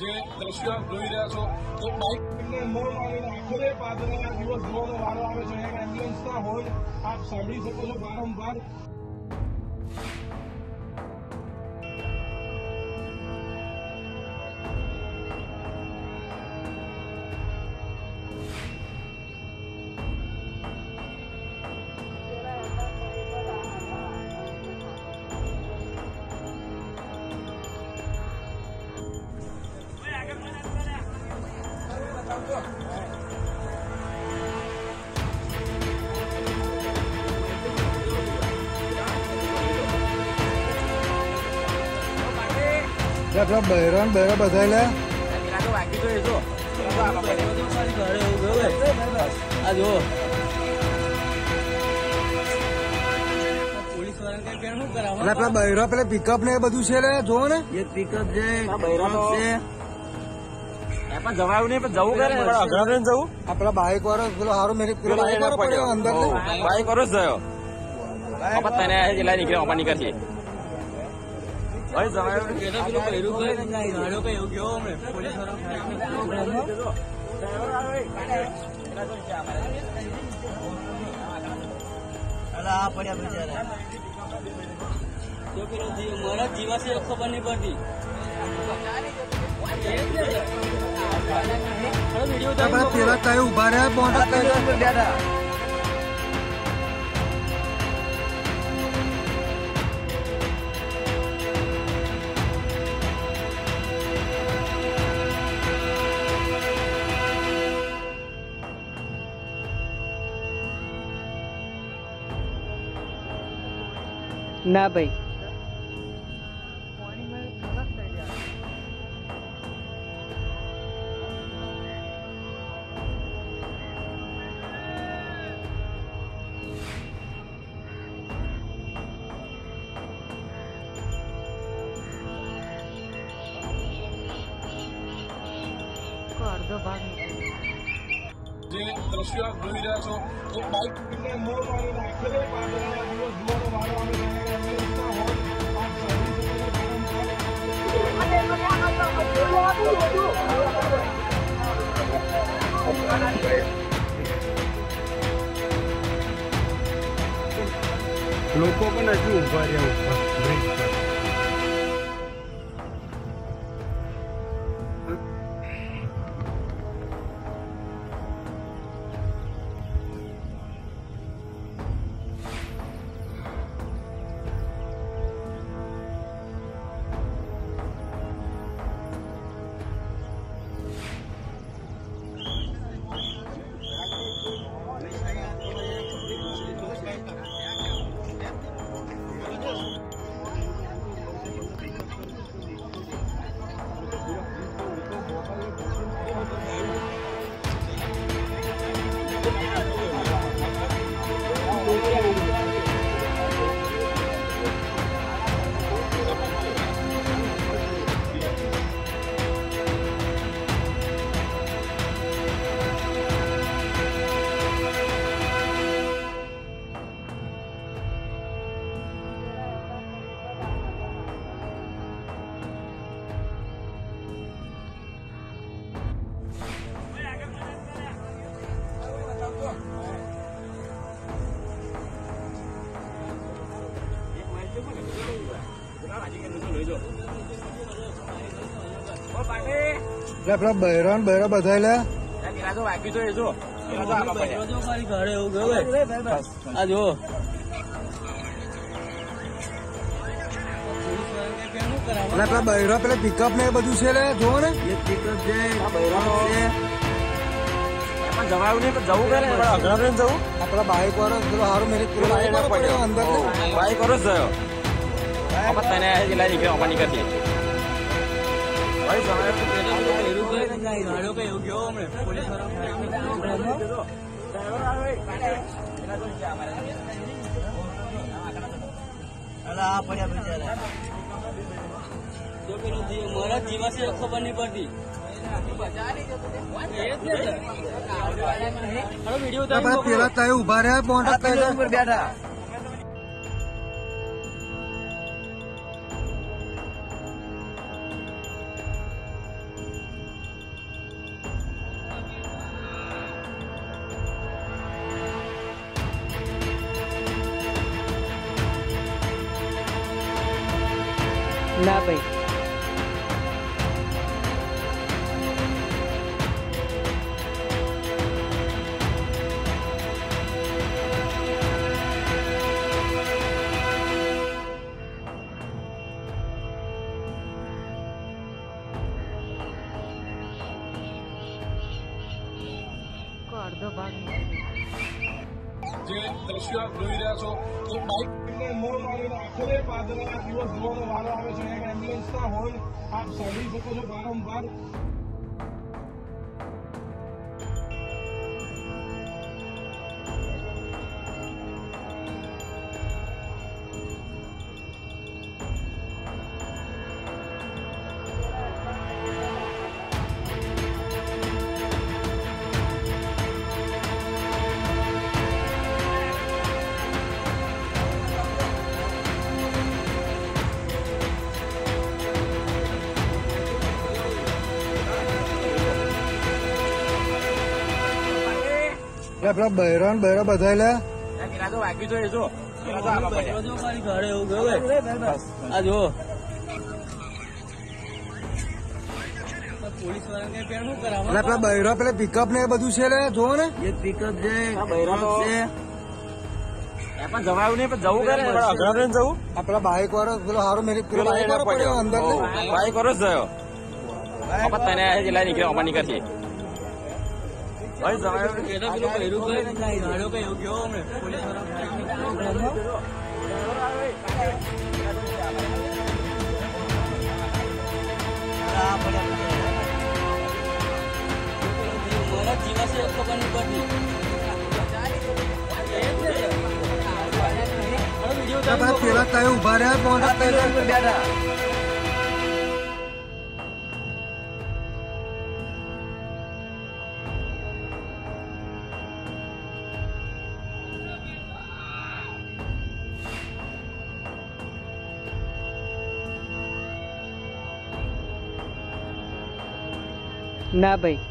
જે દ્રશ્ય જોઈ રહ્યા છો એક બાઇક અંદર મારીને આખરે પાદરના દિવસ જોવાનો વારો આવે છે. એમ્બ્યુલન્સના હોર્ન આપ સાંભળી શકો છો વારંવાર. બહેરાન બધા લે પેલા બહેરા પેલા પિકઅપ ને એ બધું છે લે જોવો ને એ પિકઅપ છે પણ જવાયું નહીં પણ જવું કરે જવું આ પેલા બાઇક વાળો પેલો સારો મેરી અંદર બાઇક વાળો જ ગયો તને નીકળ્યા ઓપા નીકળશે મારા જીવાસી ખબર નહીં પડતી. પેલા કઈ ઉભા રહ્યા બેઠા ના ભાઈ અડધો ભાગ જે દ્રશ્ય જોઈ રહ્યા છો એક બાઇક અંદર મારીને આખરે પાદરના દિવસ જોવાનો વારો આવે છે. એમ્બ્યુલન્સના હોર્ન આપ સાંભળી શકો છો લોકો પણ હજુ ઉભા રહ્યા બ્રિજ પર. પેલા બહેરાન બધા લે ઘરે એવું ગયું આ જો પેલા બહેરા પેલા પિકઅપ ને એ બધું છે લે જોવો ને એ પિકઅપ છે જવાયું નહીં પણ જવું કરે જવું આ પેલા બાઇક વાળો પેલો સારો મેરી અંદર બાઇક વાળો જ ગયો તને નીકળ્યા ઓપા નીકળશે મારા જીવાસી ખબર નહીં પડતી. પેલા કઈ ઉભા રહ્યા બેઠા ના ભાઈ. અડધો ભાગ જે દ્રશ્ય જોઈ રહ્યા છો એ બાઇક મોર મારીને આખરે પાદરના દિવસ જોવાનો વારો આવે છે. એક એમ્બ્યુલન્સના હોર્ન આપ સાંભળી શકો છો વારંવાર. પેલા બહેરા બધા લે પેલા તો વાગ્યું તો એ જો પેલા તો આમાં પડ્યા. આ જો પેલા બહેરા પેલા પિકઅપ ને એ બધું છે લે જોવો ને પિકઅપ છે બૈરા તો એ પણ જવાયું નહીં પણ જવું કરે ને અઘરા ટ્રેન જવું. આ પેલા બાઇક વાળો પેલો હારો મેરી પેલો બાઇક વાળો પડ્યો અંદર બાઈક વાળો જ ગયો. આપણે તને જિલ્લા નીકળ્યો અમાર નીકળતી ભાઈ જવાયું પેલા કઈ ઉભા રહ્યા કોણ ના ભાઈ.